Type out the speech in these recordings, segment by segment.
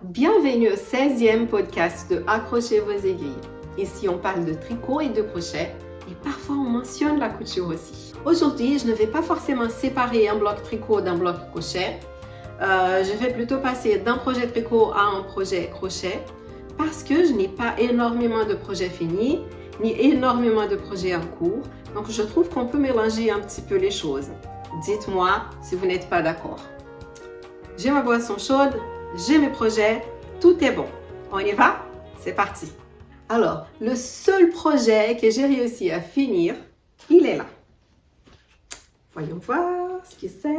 Bienvenue au 16e podcast de Accrochez vos aiguilles. Ici, on parle de tricot et de crochet et parfois on mentionne la couture aussi. Aujourd'hui, je ne vais pas forcément séparer un bloc tricot d'un bloc crochet. Je vais plutôt passer d'un projet tricot à un projet crochet parce que je n'ai pas énormément de projets finis ni énormément de projets en cours. Donc, je trouve qu'on peut mélanger un petit peu les choses. Dites-moi si vous n'êtes pas d'accord. J'ai ma boisson chaude, j'ai mes projets, tout est bon. On y va? C'est parti. Alors, le seul projet que j'ai réussi à finir, il est là. Voyons voir ce que c'est.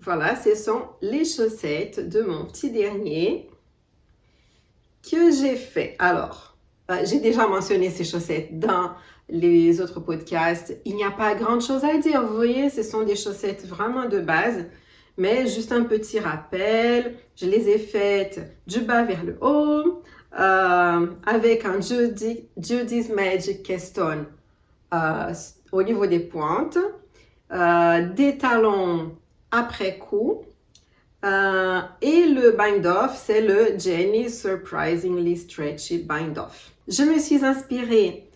Voilà, ce sont les chaussettes de mon petit dernier que j'ai fait. Alors, j'ai déjà mentionné ces chaussettes dans les autres podcasts. Il n'y a pas grand chose à dire. Vous voyez, ce sont des chaussettes vraiment de base. Mais juste un petit rappel, je les ai faites du bas vers le haut, avec un Judy's Magic Keystone au niveau des pointes, des talons après coup, et le bind-off, c'est le Jenny Surprisingly Stretchy Bind-off. Je me suis inspirée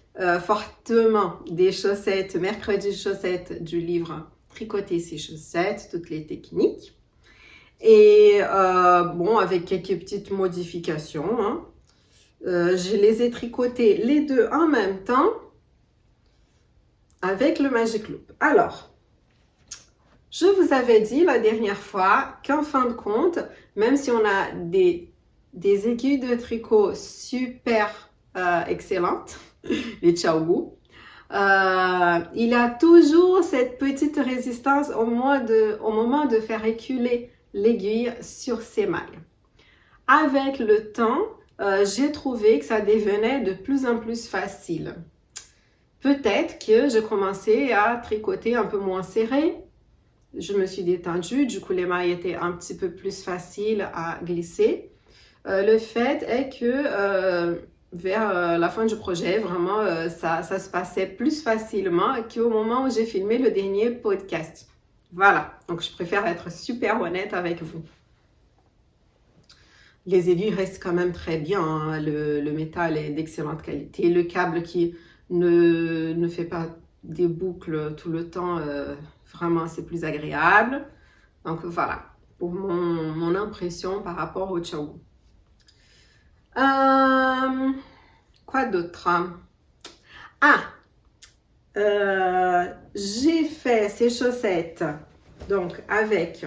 fortement des chaussettes, mercredi chaussettes du livre Tricoter ses chaussettes, toutes les techniques. Et bon, avec quelques petites modifications. Hein. Je les ai tricotées les deux en même temps avec le Magic Loop. Alors, je vous avais dit la dernière fois qu'en fin de compte, même si on a des aiguilles de tricot super excellentes, les Xiaogu, il y a toujours cette petite résistance au moment de faire reculer l'aiguille sur ses mailles. Avec le temps, j'ai trouvé que ça devenait de plus en plus facile. Peut-être que je commençais à tricoter un peu moins serré. Je me suis détendue, du coup les mailles étaient un petit peu plus faciles à glisser. Le fait est que vers la fin du projet, vraiment, ça se passait plus facilement qu'au moment où j'ai filmé le dernier podcast. Voilà, donc je préfère être super honnête avec vous. Les aiguilles restent quand même très bien, hein. Le métal est d'excellente qualité. Le câble qui ne fait pas des boucles tout le temps, vraiment c'est plus agréable. Donc voilà, pour mon impression par rapport au Xiaogu. Quoi d'autre? J'ai fait ces chaussettes donc avec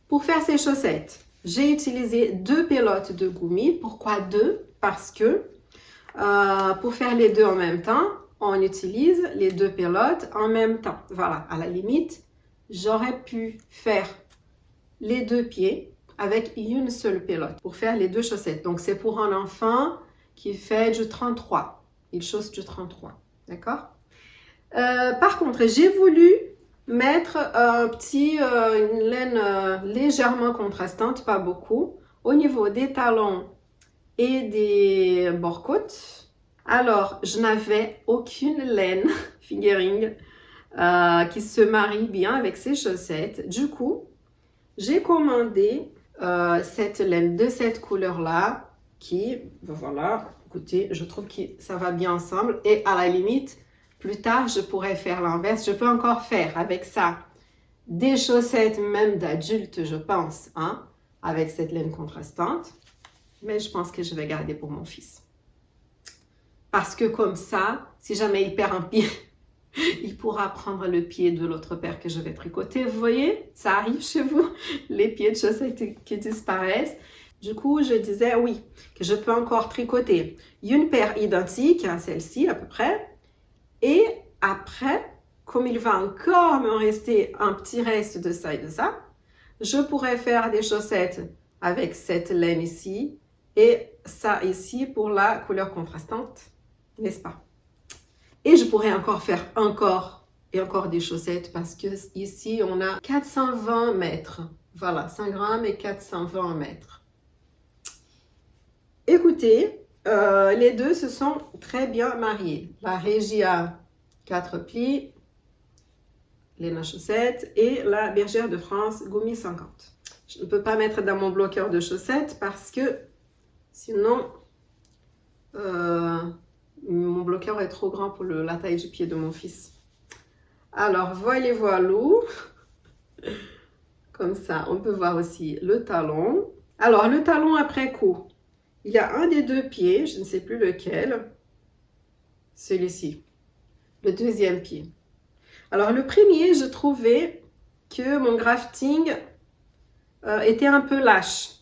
pour faire ces chaussettes, j'ai utilisé 2 pelotes de gommi. Pourquoi 2? Parce que pour faire les deux en même temps, on utilise les 2 pelotes en même temps. Voilà, à la limite, j'aurais pu faire les 2 pieds avec une seule pelote pour faire les 2 chaussettes. Donc, c'est pour un enfant qui fait du 33. Il chausse du 33. D'accord? Par contre, j'ai voulu mettre une laine légèrement contrastante, pas beaucoup, au niveau des talons et des bords-côtes. Alors, je n'avais aucune laine fingering qui se marie bien avec ces chaussettes. Du coup, j'ai commandé cette laine de cette couleur-là qui, voilà, écoutez, je trouve que ça va bien ensemble. Et à la limite, plus tard, je pourrais faire l'inverse. Je peux encore faire avec ça des chaussettes même d'adulte, je pense, hein, avec cette laine contrastante. Mais je pense que je vais garder pour mon fils. Parce que comme ça, si jamais il perd un pied, il pourra prendre le pied de l'autre paire que je vais tricoter. Vous voyez, ça arrive chez vous, les pieds de chaussettes qui disparaissent. Du coup, je disais oui, que je peux encore tricoter une paire identique à celle-ci à peu près. Et après, comme il va encore me rester un petit reste de ça et de ça, je pourrais faire des chaussettes avec cette laine ici et ça ici pour la couleur contrastante, n'est-ce pas? Et je pourrais encore faire encore des chaussettes parce que ici, on a 420 mètres. Voilà, 5 grammes et 420 mètres. Écoutez, les deux se sont très bien mariés. La Regia 4 plis laine à chaussettes, et la Bergère de France Gommi 50. Je ne peux pas mettre dans mon bloqueur de chaussettes parce que sinon mon bloqueur est trop grand pour la taille du pied de mon fils. Alors voilà, comme ça on peut voir aussi le talon. Alors le talon après coup, il y a un des deux pieds, je ne sais plus lequel, celui-ci, le deuxième pied. Alors le premier, je trouvais que mon grafting était un peu lâche.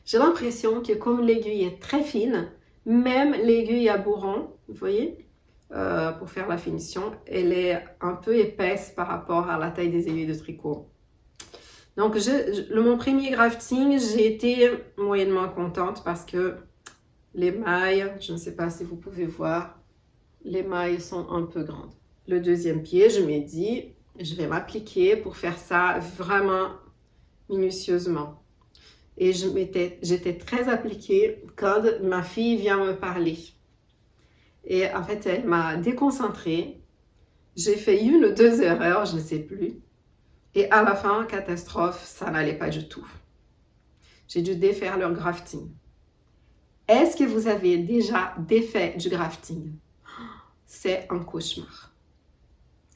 J'ai l'impression que comme l'aiguille est très fine, même l'aiguille à bourron, vous voyez, pour faire la finition, elle est un peu épaisse par rapport à la taille des aiguilles de tricot. Donc mon premier grafting, j'ai été moyennement contente parce que les mailles, je ne sais pas si vous pouvez voir, les mailles sont un peu grandes. Le deuxième pied, je m'ai dit, je vais m'appliquer pour faire ça vraiment minutieusement. Et j'étais très appliquée quand ma fille vient me parler. Et en fait, elle m'a déconcentrée. J'ai fait 1 ou 2 erreurs, je ne sais plus. Et à la fin, catastrophe, ça n'allait pas du tout. J'ai dû défaire leur grafting. Est-ce que vous avez déjà défait du grafting? C'est un cauchemar.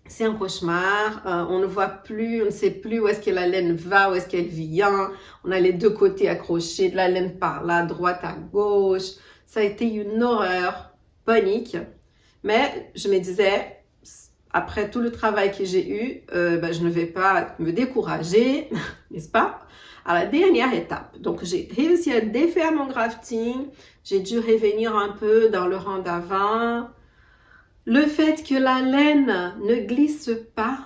C'est un cauchemar, on ne voit plus, on ne sait plus où est-ce que la laine va, où est-ce qu'elle vient. On a les deux côtés accrochés, de la laine par là, droite à gauche. Ça a été une horreur, panique. Mais je me disais, après tout le travail que j'ai eu, je ne vais pas me décourager, n'est-ce pas? À la dernière étape. Donc, j'ai réussi à défaire mon grafting. J'ai dû revenir un peu dans le rang d'avant. Le fait que la laine ne glisse pas,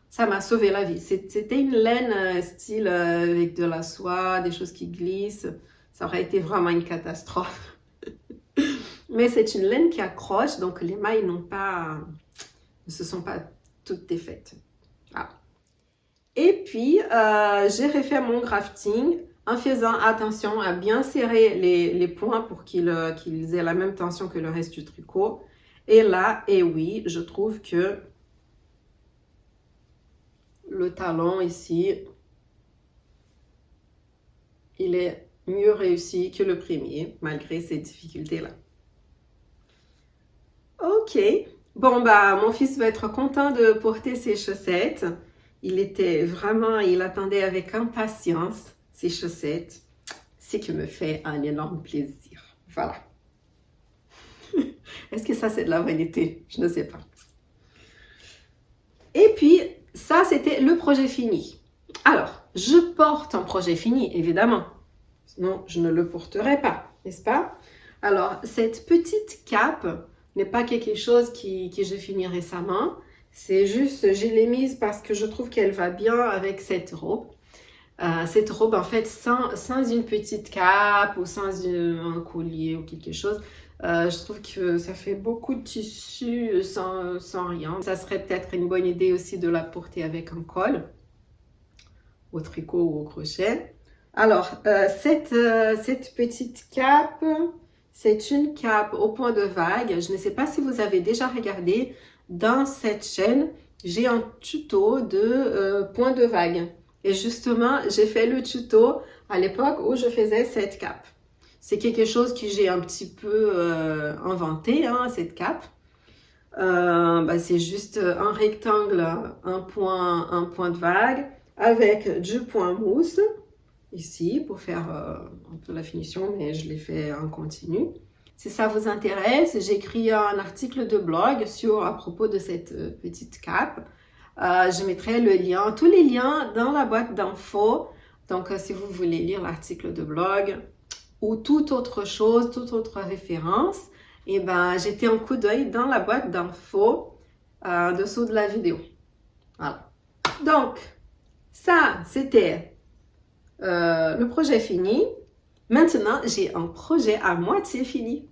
ça m'a sauvé la vie. C'était une laine style avec de la soie, des choses qui glissent. Ça aurait été vraiment une catastrophe. Mais c'est une laine qui accroche, donc les mailles ne se sont pas toutes défaites. Ah. Et puis, j'ai refait mon grafting en faisant attention à bien serrer les points pour qu'ils aient la même tension que le reste du tricot. Et là, oui, je trouve que le talon ici, il est mieux réussi que le premier, malgré ces difficultés-là. Ok, bon mon fils va être content de porter ses chaussettes. Il attendait avec impatience ses chaussettes, ce qui me fait un énorme plaisir. Voilà. Est-ce que ça, c'est de la vanité? Je ne sais pas. Et puis, ça, c'était le projet fini. Alors, je porte un projet fini, évidemment. Sinon, je ne le porterai pas, n'est-ce pas? Alors, cette petite cape n'est pas quelque chose que j'ai fini récemment. C'est juste, je l'ai mise parce que je trouve qu'elle va bien avec cette robe. Cette robe, en fait, sans une petite cape ou sans un collier ou quelque chose, je trouve que ça fait beaucoup de tissu sans rien. Ça serait peut-être une bonne idée aussi de la porter avec un col, au tricot ou au crochet. Alors, cette petite cape, c'est une cape au point de vague. Je ne sais pas si vous avez déjà regardé dans cette chaîne, j'ai un tuto de point de vague. Et justement, j'ai fait le tuto à l'époque où je faisais cette cape. C'est quelque chose que j'ai un petit peu inventé, cette cape. C'est juste un rectangle, un point de vague avec du point mousse ici pour faire un peu la finition, mais je l'ai fait en continu. Si ça vous intéresse, j'ai écrit un article de blog à propos de cette petite cape. Je mettrai tous les liens dans la boîte d'infos. Donc, si vous voulez lire l'article de blog ou toute autre chose, toute autre référence, jetez un coup d'œil dans la boîte d'infos en dessous de la vidéo. Voilà. Donc, ça, c'était le projet fini. Maintenant, j'ai un projet à moitié fini.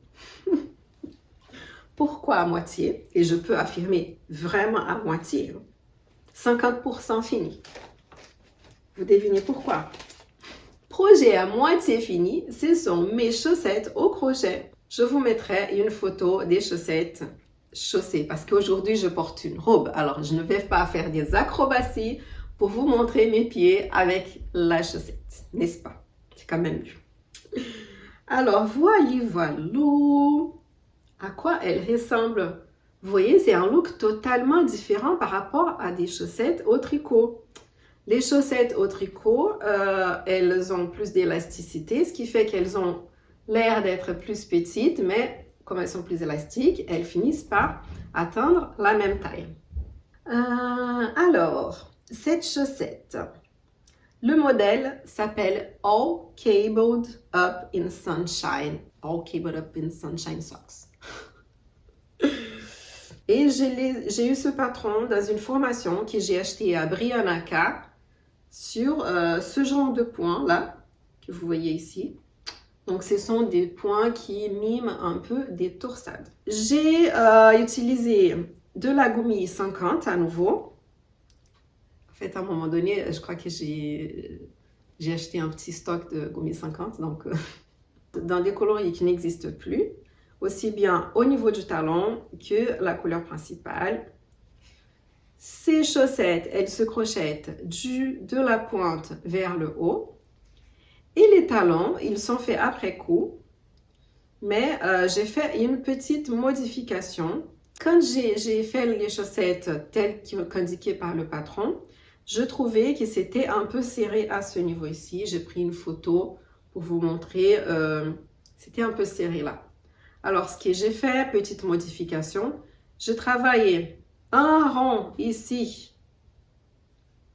Pourquoi à moitié? Et je peux affirmer vraiment à moitié. 50% fini. Vous devinez pourquoi? Projet à moitié fini, ce sont mes chaussettes au crochet. Je vous mettrai une photo des chaussettes chaussée parce qu'aujourd'hui, je porte une robe. Alors, je ne vais pas faire des acrobaties pour vous montrer mes pieds avec la chaussette, n'est-ce pas? C'est quand même mieux. Alors, voilà. À quoi elle ressemble? Vous voyez, c'est un look totalement différent par rapport à des chaussettes au tricot. Les chaussettes au tricot, elles ont plus d'élasticité, ce qui fait qu'elles ont l'air d'être plus petites, mais comme elles sont plus élastiques, elles finissent par atteindre la même taille. Alors, cette chaussette, le modèle s'appelle All Cabled Up in Sunshine. All Cabled Up in Sunshine Socks. Et j'ai eu ce patron dans une formation que j'ai acheté à Brianaka sur ce genre de points là que vous voyez ici. Donc ce sont des points qui miment un peu des torsades. J'ai utilisé de la gomille 50 à nouveau. En fait, à un moment donné, je crois que j'ai acheté un petit stock de gomille 50, donc dans des coloris qui n'existent plus, aussi bien au niveau du talon que la couleur principale. Ces chaussettes, elles se crochettent de la pointe vers le haut. Et les talons, ils sont faits après coup. Mais j'ai fait une petite modification. Quand j'ai fait les chaussettes telles qu'indiquées par le patron, je trouvais que c'était un peu serré à ce niveau ici. J'ai pris une photo pour vous montrer. C'était un peu serré là. Alors, ce que j'ai fait, petite modification, j'ai travaillé un rond ici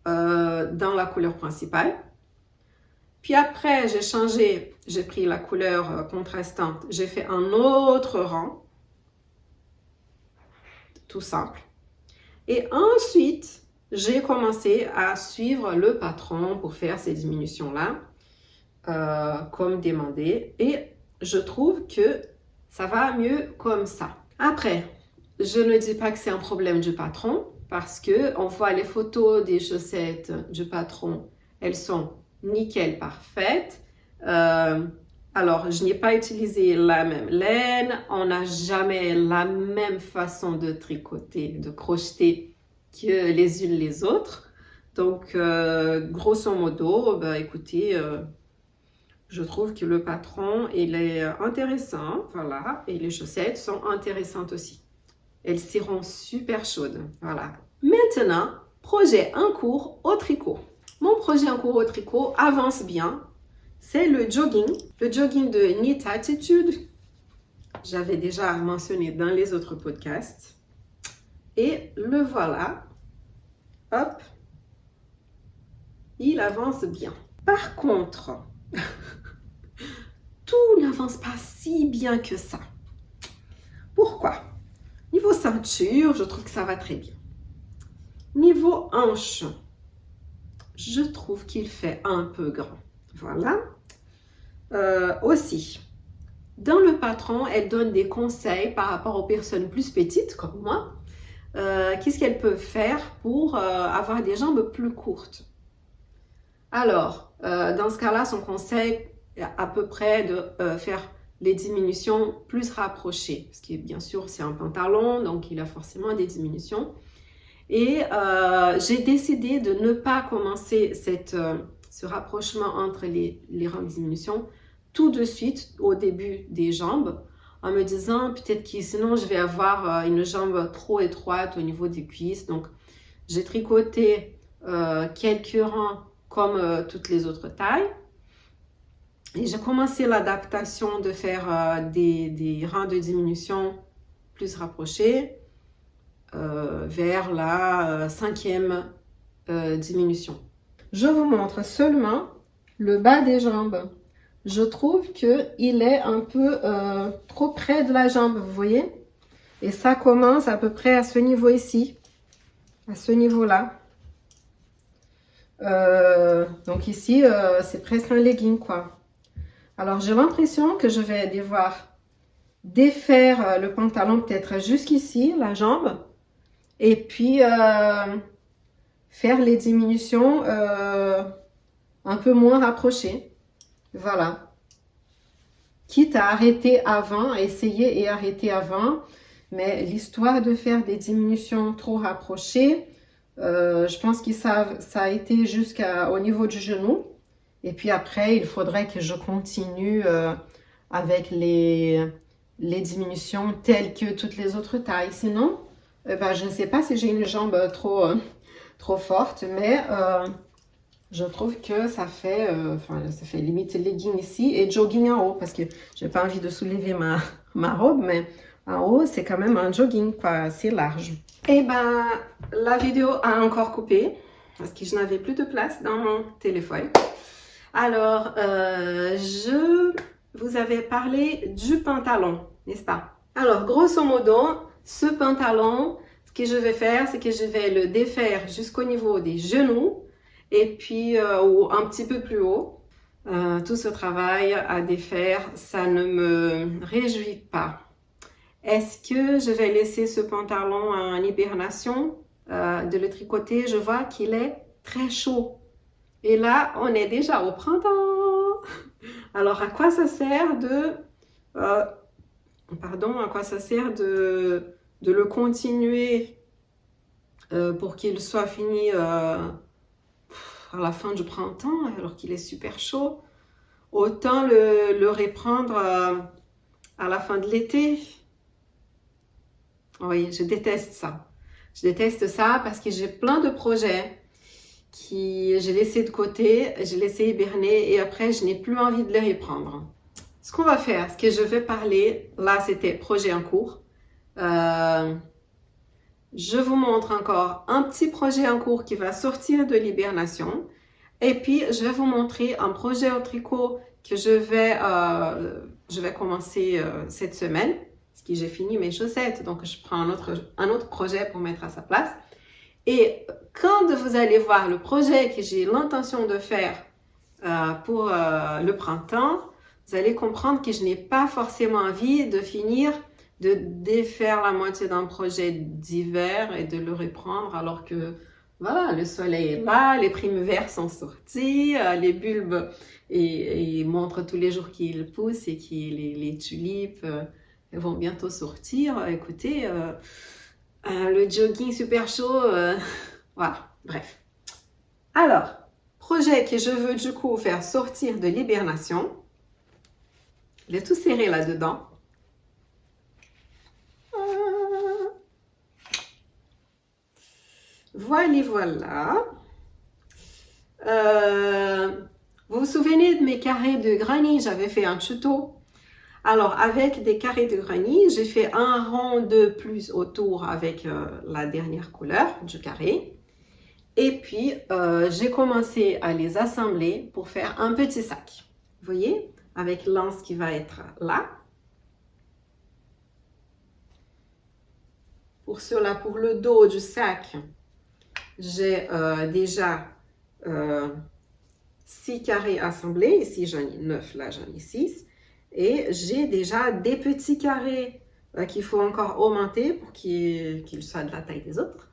dans la couleur principale. Puis après, j'ai changé, j'ai pris la couleur contrastante, j'ai fait un autre rang, tout simple. Et ensuite, j'ai commencé à suivre le patron pour faire ces diminutions-là, comme demandé. Et je trouve que ça va mieux comme ça. Après, je ne dis pas que c'est un problème du patron, parce que on voit les photos des chaussettes du patron, elles sont nickel, parfaites. Alors, je n'ai pas utilisé la même laine, on n'a jamais la même façon de tricoter, de crocheter que les unes les autres. Donc, grosso modo, écoutez, je trouve que le patron, il est intéressant, voilà, et les chaussettes sont intéressantes aussi. Elles seront super chaudes, voilà. Maintenant, projet en cours au tricot. Mon projet en cours au tricot avance bien. C'est le jogging de Knit Attitude. J'avais déjà mentionné dans les autres podcasts. Et le voilà. Hop. Il avance bien. Par contre, tout n'avance pas si bien que ça. Pourquoi? Niveau ceinture, je trouve que ça va très bien. Niveau hanche, je trouve qu'il fait un peu grand. Voilà. Aussi, dans le patron, elle donne des conseils par rapport aux personnes plus petites comme moi. Qu'est-ce qu'elles peuvent faire pour avoir des jambes plus courtes? Alors, dans ce cas-là, son conseil est à peu près de faire les diminutions plus rapprochées. Parce que bien sûr, c'est un pantalon, donc il a forcément des diminutions. Et j'ai décidé de ne pas commencer ce rapprochement entre les rangs de diminution tout de suite au début des jambes, en me disant peut-être que sinon je vais avoir une jambe trop étroite au niveau des cuisses. Donc, j'ai tricoté quelques rangs comme toutes les autres tailles. Et j'ai commencé l'adaptation de faire des rangs de diminution plus rapprochés vers la 5e diminution. Je vous montre seulement le bas des jambes. Je trouve qu'il est un peu trop près de la jambe, vous voyez? Et ça commence à peu près à ce niveau ici, à ce niveau-là. Donc ici, c'est presque un legging, quoi. Alors, j'ai l'impression que je vais devoir défaire le pantalon peut-être jusqu'ici, la jambe, et puis faire les diminutions un peu moins rapprochées. Voilà. Quitte à arrêter avant, à essayer et arrêter avant. Mais l'histoire de faire des diminutions trop rapprochées, je pense que ça a été jusqu'au niveau du genou. Et puis après, il faudrait que je continue avec les diminutions telles que toutes les autres tailles. Sinon, je ne sais pas si j'ai une jambe trop forte, mais je trouve que ça fait limite legging ici et jogging en haut parce que j'ai pas envie de soulever ma robe, mais en haut, c'est quand même un jogging, quoi, assez large. Et ben, la vidéo a encore coupé parce que je n'avais plus de place dans mon téléphone. Alors, je vous avais parlé du pantalon, n'est-ce pas? Alors, grosso modo, ce pantalon, ce que je vais faire, c'est que je vais le défaire jusqu'au niveau des genoux et puis un petit peu plus haut. Tout ce travail à défaire, ça ne me réjouit pas. Est-ce que je vais laisser ce pantalon en hibernation, de le tricoter? Je vois qu'il est très chaud. Et là, on est déjà au printemps. Alors, à quoi ça sert de le continuer pour qu'il soit fini à la fin du printemps, alors qu'il est super chaud? Autant le reprendre à la fin de l'été. Oui, je déteste ça. Je déteste ça parce que j'ai plein de projets qui j'ai laissé de côté, j'ai laissé hiberner et après, je n'ai plus envie de les reprendre. Ce qu'on va faire, ce que je vais parler, là, c'était projet en cours. Je vous montre encore un petit projet en cours qui va sortir de l'hibernation. Et puis, je vais vous montrer un projet au tricot que je vais commencer cette semaine. Parce que j'ai fini mes chaussettes, donc je prends un autre projet pour mettre à sa place. Et quand vous allez voir le projet que j'ai l'intention de faire pour le printemps, vous allez comprendre que je n'ai pas forcément envie de finir de défaire la moitié d'un projet d'hiver et de le reprendre alors que voilà, le soleil est là, les primes verts sont sortis, les bulbes ils montrent tous les jours qu'ils poussent et que les tulipes vont bientôt sortir. Écoutez, le jogging super chaud, voilà, bref. Alors, projet que je veux du coup faire sortir de l'hibernation. Je l'ai tout serré là-dedans. Voilà. Vous vous souvenez de mes carrés de granit? J'avais fait un tuto. Alors, avec des carrés de granit, j'ai fait un rang de plus autour avec la dernière couleur du carré. Et puis, j'ai commencé à les assembler pour faire un petit sac. Vous voyez? Avec l'anse qui va être là. Pour cela, pour le dos du sac, j'ai déjà 6 carrés assemblés. Ici, j'en ai 9, là, j'en ai 6. Et j'ai déjà des petits carrés qu'il faut encore augmenter pour qu'ils soient de la taille des autres.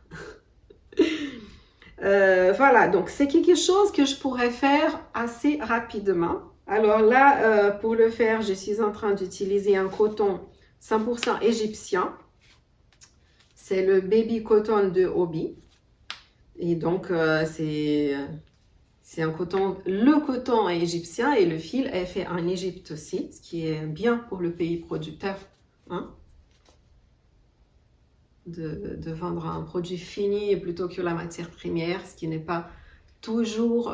Voilà, donc c'est quelque chose que je pourrais faire assez rapidement. Alors là, pour le faire, je suis en train d'utiliser un coton 100% égyptien. C'est le Baby Cotton de Hobbii. Et donc, c'est un coton, le coton est égyptien et le fil est fait en Égypte aussi, ce qui est bien pour le pays producteur, hein, de vendre un produit fini plutôt que la matière première, ce qui n'est pas toujours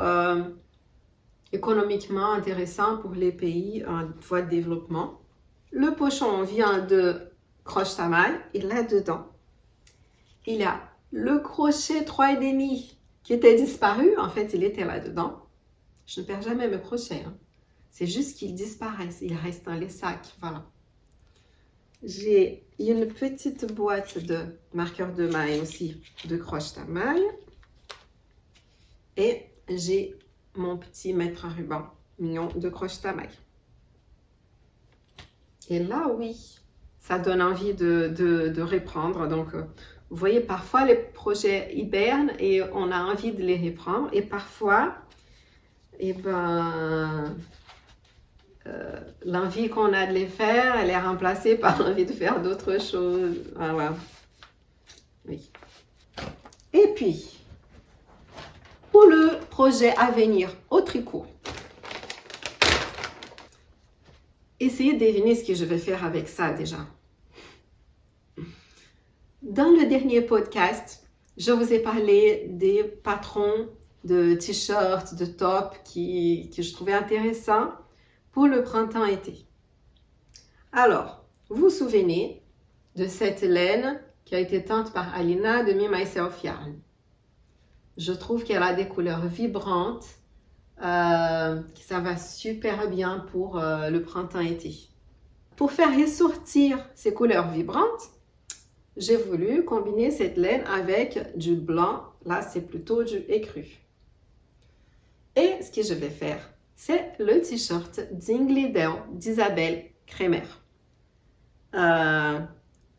économiquement intéressant pour les pays en voie de développement. Le pochon vient de Croche ta maille et là-dedans, il y a le crochet 3,5 qui était disparu. En fait, il était là-dedans. Je ne perds jamais mes crochets. Hein. C'est juste qu'ils disparaissent. Ils restent dans les sacs. Voilà. J'ai une petite boîte de marqueurs de maille aussi de Croche ta maille. Et j'ai mon petit mètre à ruban mignon de Croche ta maille. Et là, oui, ça donne envie de reprendre. Donc, vous voyez, parfois les projets hibernent et on a envie de les reprendre. Et parfois, eh ben, l'envie qu'on a de les faire, elle est remplacée par l'envie de faire d'autres choses. Voilà. Oui. Et puis, pour le projet à venir au tricot, essayez de deviner ce que je vais faire avec ça déjà. Dans le dernier podcast, je vous ai parlé des patrons de t-shirts, de tops que je trouvais intéressants pour le printemps-été. Alors, vous vous souvenez de cette laine qui a été teinte par Alina de Me Myself Yarn. Je trouve qu'elle a des couleurs vibrantes, que ça va super bien pour le printemps-été. Pour faire ressortir ces couleurs vibrantes, j'ai voulu combiner cette laine avec du blanc. Là, c'est plutôt du écru. Et ce que je vais faire, c'est le t-shirt Dingley Dell d'Isabelle Kremer.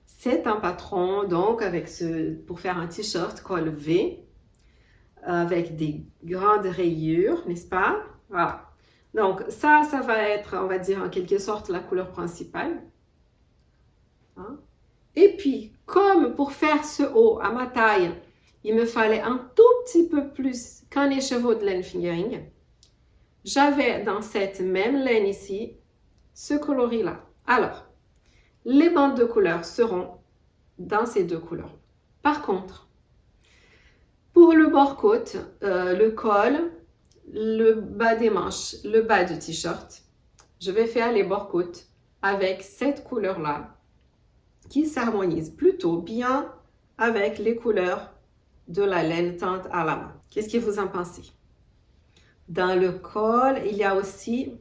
C'est un patron donc pour faire un t-shirt col V avec des grandes rayures, n'est-ce pas? Voilà. Donc ça va être, on va dire en quelque sorte la couleur principale. Hein? Et puis, comme pour faire ce haut à ma taille, il me fallait un tout petit peu plus qu'un écheveau de laine fingering, j'avais dans cette même laine ici, ce coloris-là. Alors, les bandes de couleurs seront dans ces deux couleurs. Par contre, pour le bord-côte, le col, le bas des manches, le bas du t-shirt, je vais faire les bords-côtes avec cette couleur-là qui s'harmonise plutôt bien avec les couleurs de la laine teinte à la main. Qu'est-ce que vous en pensez? Dans le col, il y a aussi,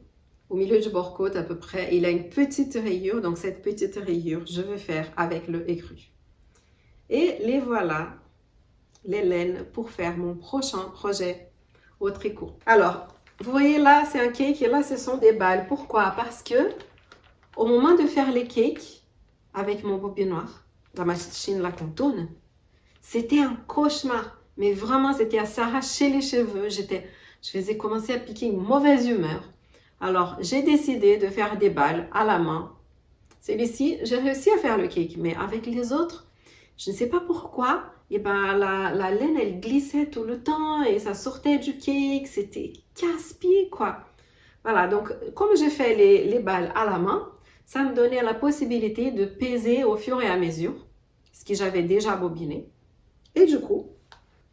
au milieu du bord-côte à peu près, il y a une petite rayure. Donc cette petite rayure, je vais faire avec le écru. Et les voilà, les laines pour faire mon prochain projet au tricot. Alors, vous voyez là, c'est un cake et là, ce sont des balles. Pourquoi? Parce que au moment de faire les cakes, avec mon bobinoir, la machine la contourne, c'était un cauchemar. Mais vraiment, c'était à s'arracher les cheveux. Je faisais commencer à piquer une mauvaise humeur. Alors, j'ai décidé de faire des balles à la main. Celui-ci, j'ai réussi à faire le cake, mais avec les autres, je ne sais pas pourquoi, et ben, la laine, elle glissait tout le temps et ça sortait du cake. C'était casse-pied, quoi. Voilà, donc, comme j'ai fait les balles à la main, ça me donnait la possibilité de peser au fur et à mesure, ce que j'avais déjà bobiné. Et du coup,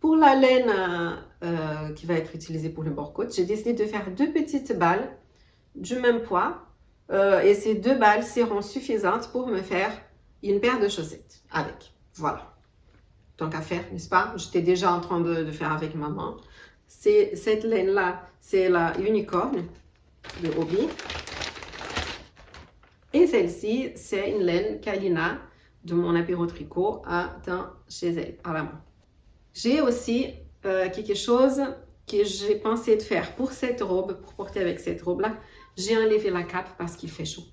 pour la laine qui va être utilisée pour le bord-côte, j'ai décidé de faire deux petites balles du même poids. Et ces deux balles seront suffisantes pour me faire une paire de chaussettes avec. Voilà. Tant qu'à faire, n'est-ce pas? J'étais déjà en train de faire avec ma main. Cette laine-là, c'est la Unicorn de Hobbii. Et celle-ci, c'est une laine qu'Alina de mon apéro tricot a teint chez elle, à la main. J'ai aussi quelque chose que j'ai pensé de faire pour cette robe, pour porter avec cette robe-là. J'ai enlevé la cape parce qu'il fait chaud.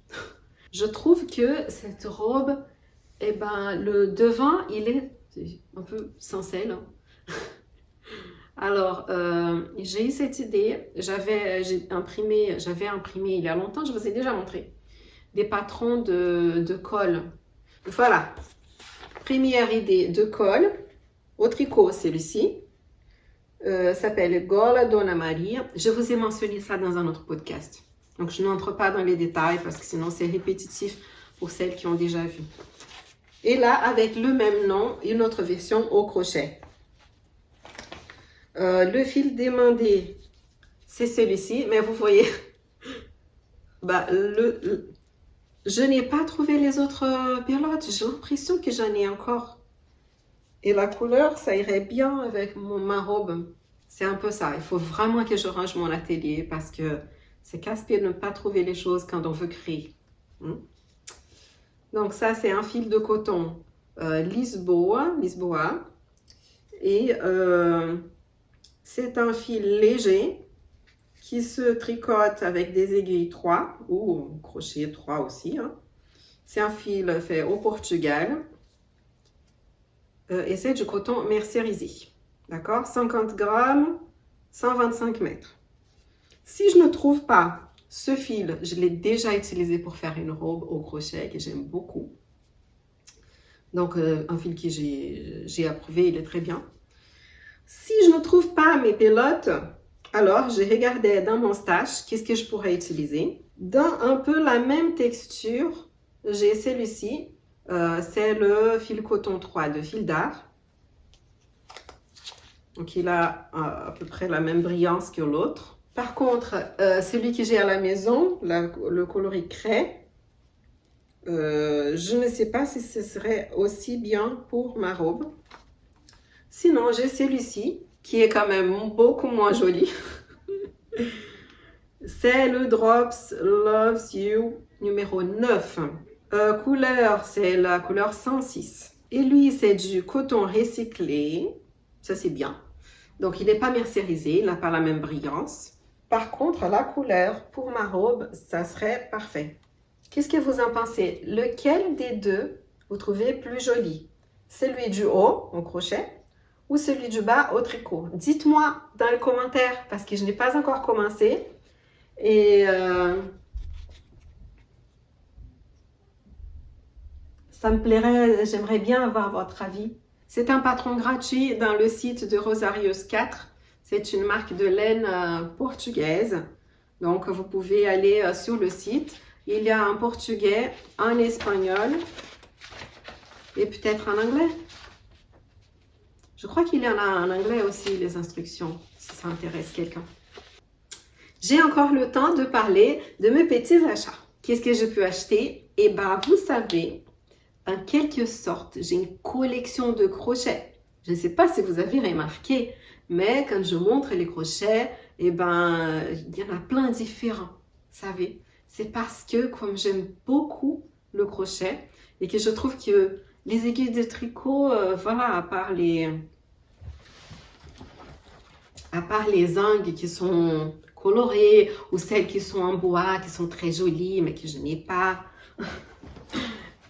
Je trouve que cette robe, eh ben, le devant, il est un peu sans sel. Alors, j'ai eu cette idée. J'avais imprimé il y a longtemps, je vous ai déjà montré, des patrons de col. Voilà. Première idée de col. Au tricot, celui-ci. S'appelle Gola Donna Maria. Je vous ai mentionné ça dans un autre podcast. Donc, je n'entre pas dans les détails parce que sinon, c'est répétitif pour celles qui ont déjà vu. Et là, avec le même nom, une autre version au crochet. Le fil demandé, c'est celui-ci. Mais vous voyez, bah, je n'ai pas trouvé les autres pelotes. J'ai l'impression que j'en ai encore. Et la couleur, ça irait bien avec ma robe. C'est un peu ça. Il faut vraiment que je range mon atelier parce que c'est casse-pied de ne pas trouver les choses quand on veut créer. Donc ça, c'est un fil de coton Lisboa. Et c'est un fil léger qui se tricote avec des aiguilles 3 ou crochet 3 aussi. Hein. C'est un fil fait au Portugal. Et c'est du coton mercerisé. D'accord? 50 grammes, 125 mètres. Si je ne trouve pas Ce fil, je l'ai déjà utilisé pour faire une robe au crochet que j'aime beaucoup. Donc, un fil que j'ai approuvé, il est très bien. Si je ne trouve pas mes pelotes, alors je regardais dans mon stash, qu'est-ce que je pourrais utiliser. Dans un peu la même texture, j'ai celui-ci. C'est le fil coton 3 de Fil d'Art. Donc, il a à peu près la même brillance que l'autre. Par contre, celui que j'ai à la maison, le coloris craie, je ne sais pas si ce serait aussi bien pour ma robe. Sinon, j'ai celui-ci, qui est quand même beaucoup moins joli. C'est le Drops Loves You numéro 9. Couleur, c'est la couleur 106. Et lui, c'est du coton recyclé. Ça, c'est bien. Donc, il n'est pas mercerisé, il n'a pas la même brillance. Par contre, la couleur, pour ma robe, ça serait parfait. Qu'est-ce que vous en pensez? Lequel des deux vous trouvez plus joli? Celui du haut, au crochet, ou celui du bas, au tricot? Dites-moi dans les commentaires, parce que je n'ai pas encore commencé. Et ça me plairait, j'aimerais bien avoir votre avis. C'est un patron gratuit dans le site de Rosarios 4. C'est une marque de laine portugaise. Donc, vous pouvez aller sur le site. Il y a en portugais, en espagnol et peut-être en anglais. Je crois qu'il y en a en anglais aussi, les instructions, si ça intéresse quelqu'un. J'ai encore le temps de parler de mes petits achats. Qu'est-ce que je peux acheter? Eh bien, vous savez, en quelque sorte, j'ai une collection de crochets. Je ne sais pas si vous avez remarqué, mais quand je montre les crochets, eh ben, il y en a plein différents, vous savez. C'est parce que, comme j'aime beaucoup le crochet et que je trouve que les aiguilles de tricot, voilà, à part les ongles qui sont colorées ou celles qui sont en bois, qui sont très jolies, mais que je n'ai pas.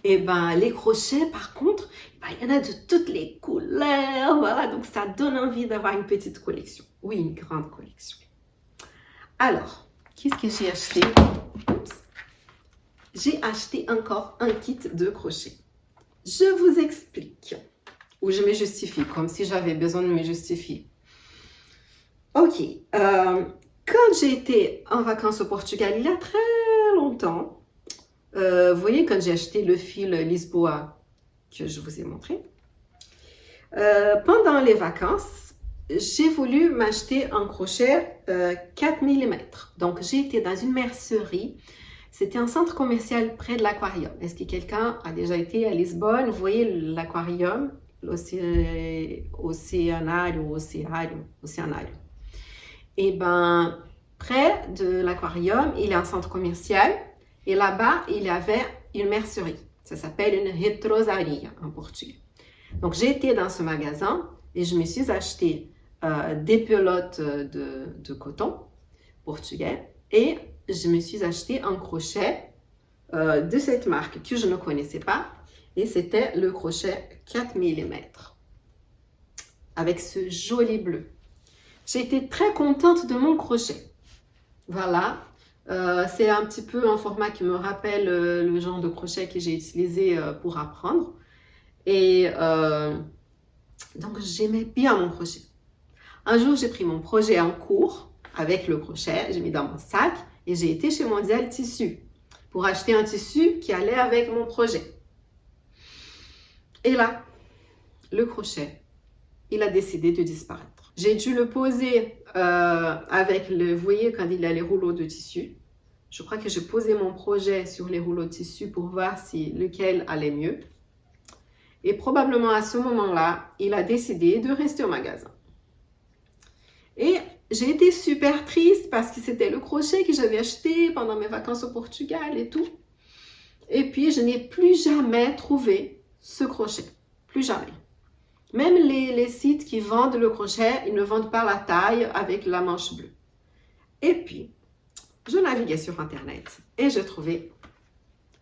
Et ben, les crochets, par contre, ben, il y en a de toutes les couleurs, voilà, donc ça donne envie d'avoir une petite collection. Oui, une grande collection. Alors, qu'est-ce que j'ai acheté? J'ai acheté encore un kit de crochet. Je vous explique, ou je me justifie, comme si j'avais besoin de me justifier. Ok, quand j'ai été en vacances au Portugal, il y a très longtemps, vous voyez, quand j'ai acheté le fil Lisboa que je vous ai montré, pendant les vacances, j'ai voulu m'acheter un crochet 4 mm. Donc, j'ai été dans une mercerie. C'était un centre commercial près de l'aquarium. Est-ce que quelqu'un a déjà été à Lisbonne? Vous voyez l'aquarium, l'océanarium. Et ben, près de l'aquarium, il y a un centre commercial. Et là-bas, il y avait une mercerie. Ça s'appelle une retrosaria en portugais. Donc, j'ai été dans ce magasin et je me suis acheté des pelotes de coton portugais et je me suis acheté un crochet de cette marque que je ne connaissais pas et c'était le crochet 4 mm avec ce joli bleu. J'ai été très contente de mon crochet. Voilà. C'est un petit peu un format qui me rappelle le genre de crochet que j'ai utilisé pour apprendre. Et donc, j'aimais bien mon crochet. Un jour, j'ai pris mon projet en cours avec le crochet. J'ai mis dans mon sac et j'ai été chez Mondial Tissu pour acheter un tissu qui allait avec mon projet. Et là, le crochet, il a décidé de disparaître. J'ai dû le poser avec vous voyez, quand il a les rouleaux de tissu. Je crois que j'ai posé mon projet sur les rouleaux de tissu pour voir si lequel allait mieux. Et probablement à ce moment-là, il a décidé de rester au magasin. Et j'ai été super triste parce que c'était le crochet que j'avais acheté pendant mes vacances au Portugal et tout. Et puis, je n'ai plus jamais trouvé ce crochet. Plus jamais. Même les sites qui vendent le crochet, ils ne vendent pas la taille avec la manche bleue. Et puis, je naviguais sur Internet et j'ai trouvé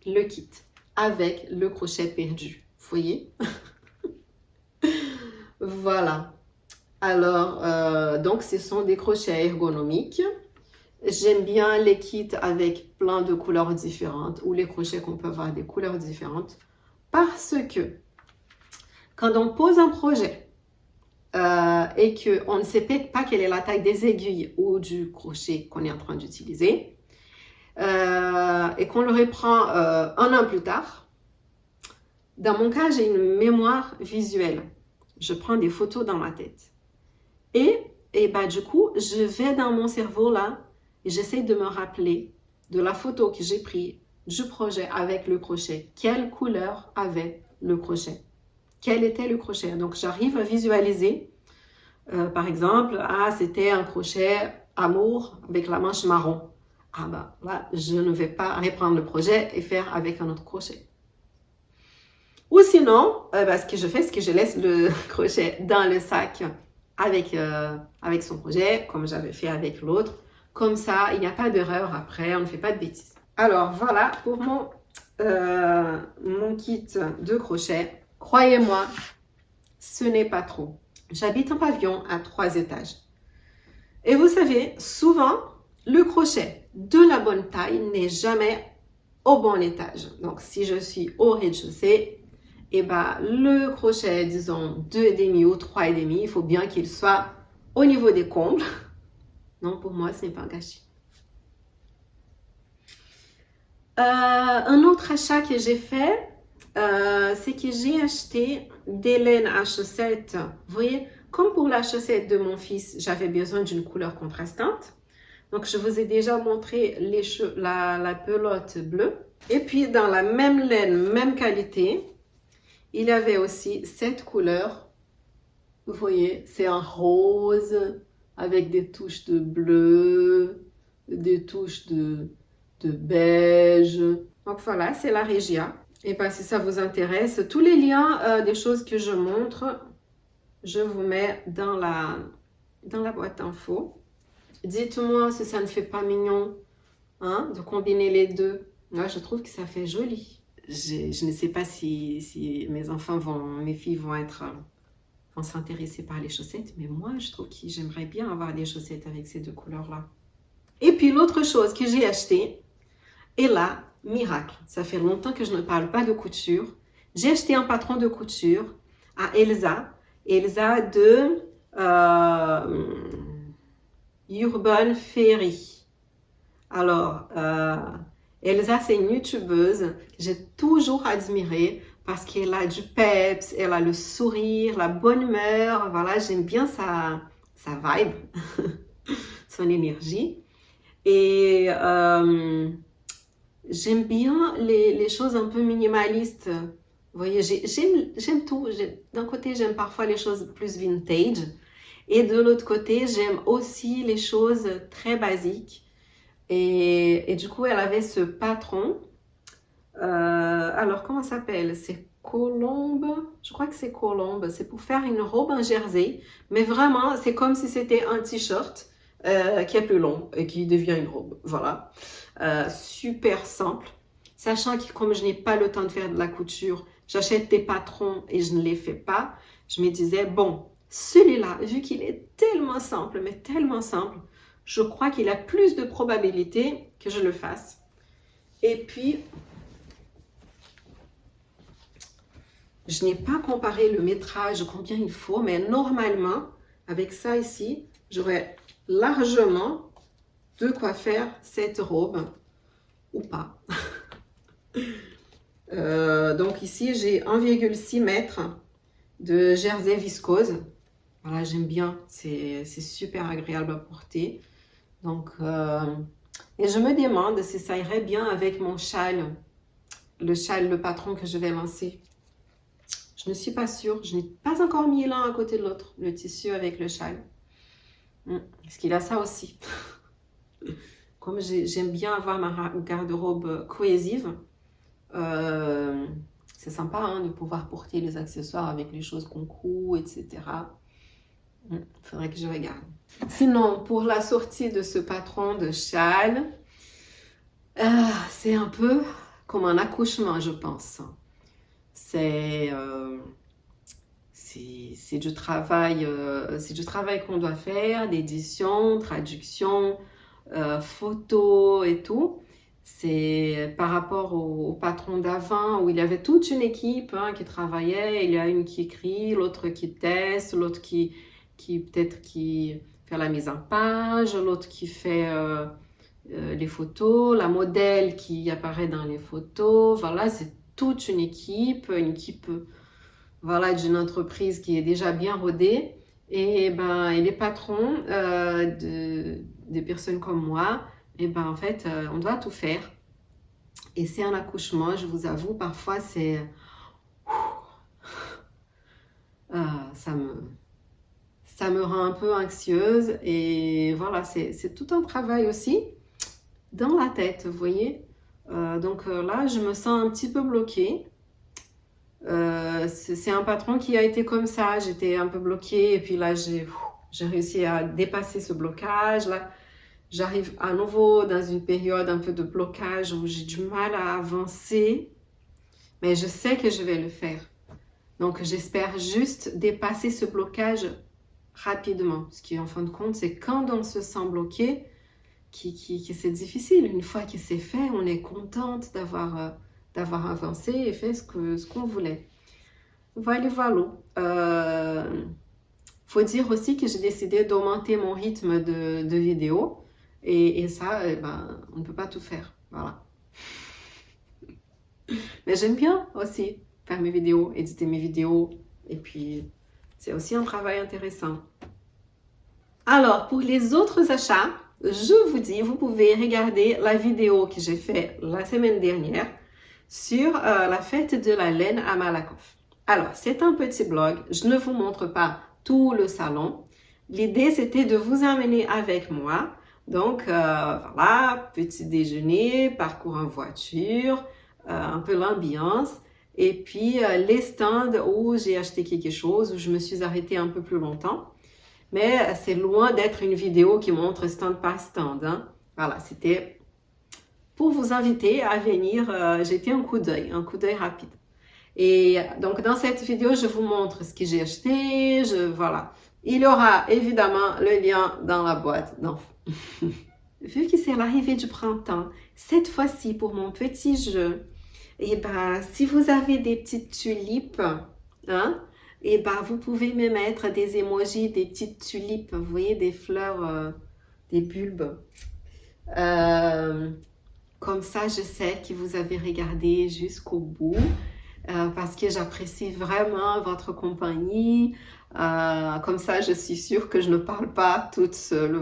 le kit avec le crochet perdu. Vous voyez? Voilà. Alors, donc, ce sont des crochets ergonomiques J'aime bien les kits avec plein de couleurs différentes ou les crochets qu'on peut avoir des couleurs différentes parce que quand on pose un projet et qu'on ne sait peut-être pas quelle est la taille des aiguilles ou du crochet qu'on est en train d'utiliser et qu'on le reprend un an plus tard, dans mon cas, j'ai une mémoire visuelle. Je prends des photos dans ma tête. Et bah, du coup, je vais dans mon cerveau là et j'essaie de me rappeler de la photo que j'ai prise du projet avec le crochet. Quelle couleur avait le crochet? Quel était le crochet? Donc, j'arrive à visualiser. Par exemple, c'était un crochet amour avec la manche marron. Ah bah là, je ne vais pas reprendre le projet et faire avec un autre crochet. Ou sinon, ce que je fais, c'est que je laisse le crochet dans le sac avec son projet, comme j'avais fait avec l'autre. Comme ça, il n'y a pas d'erreur après, on ne fait pas de bêtises. Alors voilà pour mon kit de crochet. Croyez-moi, ce n'est pas trop. J'habite en pavillon à 3 étages. Et vous savez, souvent, le crochet de la bonne taille n'est jamais au bon étage. Donc, si je suis au rez-de-chaussée, et ben, le crochet, disons 2,5 ou 3,5, il faut bien qu'il soit au niveau des combles. Non, pour moi, ce n'est pas un gâchis. Un autre achat que j'ai fait, c'est que j'ai acheté des laines à chaussettes. Vous voyez, comme pour la chaussette de mon fils, j'avais besoin d'une couleur contrastante. Donc, je vous ai déjà montré la pelote bleue. Et puis, dans la même laine, même qualité, il y avait aussi cette couleur. Vous voyez, c'est un rose avec des touches de bleu, des touches de beige. Donc voilà, c'est la Regia. Et bien, si ça vous intéresse, tous les liens des choses que je montre, je vous mets dans la boîte info. Dites-moi si ça ne fait pas mignon de combiner les deux. Moi, je trouve que ça fait joli. Je ne sais pas si mes filles vont s'intéresser par les chaussettes, mais moi, je trouve que j'aimerais bien avoir des chaussettes avec ces deux couleurs-là. Et puis, l'autre chose que j'ai acheté, et là, miracle, ça fait longtemps que je ne parle pas de couture. J'ai acheté un patron de couture à Elsa de Urban Fairy. Alors, Elsa, c'est une youtubeuse que j'ai toujours admirée parce qu'elle a du peps, elle a le sourire, la bonne humeur. Voilà, j'aime bien sa vibe, son énergie. Et j'aime bien les choses un peu minimalistes. Vous voyez, j'aime tout. D'un côté, j'aime parfois les choses plus vintage. Et de l'autre côté, j'aime aussi les choses très basiques. Et du coup, elle avait ce patron. Alors, comment ça s'appelle? C'est Colombe. Je crois que c'est Colombe. C'est pour faire une robe en jersey. Mais vraiment, c'est comme si c'était un t-shirt qui est plus long et qui devient une robe. Voilà. Super simple. Sachant que comme je n'ai pas le temps de faire de la couture, j'achète des patrons et je ne les fais pas. Je me disais, bon, celui-là, vu qu'il est tellement simple, mais tellement simple, je crois qu'il a plus de probabilité que je le fasse. Et puis, je n'ai pas comparé le métrage, combien il faut, mais normalement, avec ça ici, j'aurais largement de quoi faire cette robe, ou pas. Donc ici, j'ai 1,6 m de jersey viscose. Voilà, j'aime bien, c'est super agréable à porter. Donc, et je me demande si ça irait bien avec mon châle, le patron que je vais lancer. Je ne suis pas sûre, je n'ai pas encore mis l'un à côté de l'autre, le tissu avec le châle. Parce qu'il a ça aussi. Comme j'aime bien avoir ma garde-robe cohésive, c'est sympa de pouvoir porter les accessoires avec les choses qu'on coud, etc. Il faudrait que je regarde. Sinon, pour la sortie de ce patron de châle, c'est un peu comme un accouchement, je pense. C'est du travail qu'on doit faire, d'édition, traduction, photos et tout. C'est par rapport au patron d'avant où il y avait toute une équipe hein, qui travaillait. Il y a une qui écrit, l'autre qui teste, l'autre qui peut-être qui fait la mise en page, l'autre qui fait les photos, la modèle qui apparaît dans les photos. Voilà, c'est toute une équipe voilà, d'une entreprise qui est déjà bien rodée. Et les patrons des personnes comme moi, en fait, on doit tout faire. Et c'est un accouchement, je vous avoue, parfois c'est... ça me rend un peu anxieuse. Et voilà, c'est tout un travail aussi dans la tête, vous voyez. Donc là, je me sens un petit peu bloquée. C'est un patron qui a été comme ça, j'étais un peu bloquée et puis là j'ai réussi à dépasser ce blocage. Là, j'arrive à nouveau dans une période un peu de blocage où j'ai du mal à avancer, mais je sais que je vais le faire. Donc j'espère juste dépasser ce blocage rapidement, ce qui en fin de compte c'est quand on se sent bloqué que c'est difficile. Une fois que c'est fait, on est contente d'avoir avancé et fait ce qu'on voulait. Voilà. Faut dire aussi que j'ai décidé d'augmenter mon rythme de vidéo et ça, on ne peut pas tout faire. Voilà. Mais j'aime bien aussi faire mes vidéos, éditer mes vidéos et puis c'est aussi un travail intéressant. Alors, pour les autres achats, je vous dis, vous pouvez regarder la vidéo que j'ai faite la semaine dernière sur la fête de la laine à Malakoff. Alors, c'est un petit blog. Je ne vous montre pas tout le salon. L'idée, c'était de vous emmener avec moi. Donc, voilà, petit déjeuner, parcours en voiture, un peu l'ambiance. Et puis, les stands où j'ai acheté quelque chose, où je me suis arrêtée un peu plus longtemps. Mais c'est loin d'être une vidéo qui montre stand par stand. Hein. Voilà, c'était pour vous inviter à venir jeter un coup d'œil rapide. Et donc, dans cette vidéo, je vous montre ce que j'ai acheté. Voilà. Il y aura évidemment le lien dans la boîte. Non. Vu que c'est l'arrivée du printemps, cette fois-ci pour mon petit jeu, si vous avez des petites tulipes, hein, vous pouvez me mettre des emojis, des petites tulipes, vous voyez, des fleurs, des bulbes. Comme ça, je sais que vous avez regardé jusqu'au bout parce que j'apprécie vraiment votre compagnie. Comme ça, je suis sûre que je ne parle pas toute seule.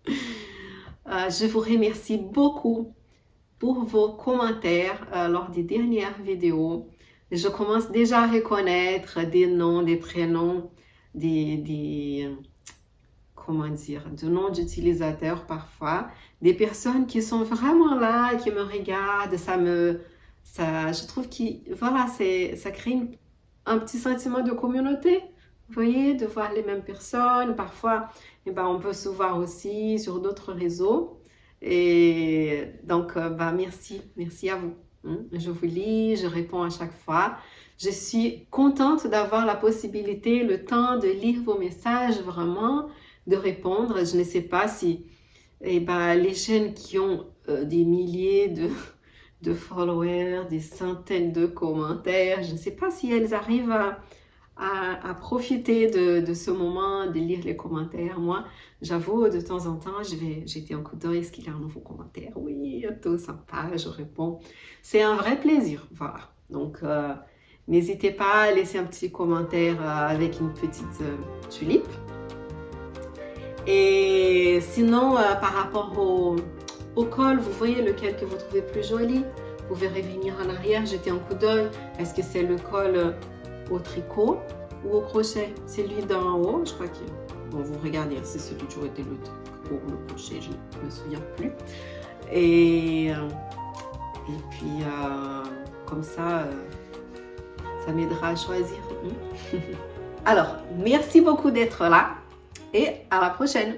Je vous remercie beaucoup pour vos commentaires lors des dernières vidéos. Je commence déjà à reconnaître des noms, des prénoms, de noms d'utilisateurs parfois, des personnes qui sont vraiment là, qui me regardent, je trouve que voilà, ça crée un petit sentiment de communauté, vous voyez, de voir les mêmes personnes. Parfois, on peut se voir aussi sur d'autres réseaux. Et donc, merci à vous. Je vous lis, je réponds à chaque fois. Je suis contente d'avoir la possibilité, le temps de lire vos messages, vraiment, de répondre. Je ne sais pas si les chaînes qui ont des milliers de followers, des centaines de commentaires, je ne sais pas si elles arrivent à profiter de ce moment, de lire les commentaires. Moi, j'avoue, de temps en temps, j'étais un coup d'œil, est-ce qu'il y a un nouveau commentaire? Oui, tout sympa, je réponds. C'est un vrai plaisir, voilà. Donc, n'hésitez pas à laisser un petit commentaire avec une petite tulipe. Et sinon, par rapport au col, vous voyez lequel que vous trouvez plus joli? Vous pouvez revenir en arrière, jeter un coup d'œil. Est-ce que c'est le col au tricot ou au crochet? Celui d'en haut, je crois que... Bon, vous regardez, c'est celui qui aurait été le tricot ou le crochet, je ne me souviens plus. Et puis, comme ça m'aidera à choisir. Alors, merci beaucoup d'être là et à la prochaine.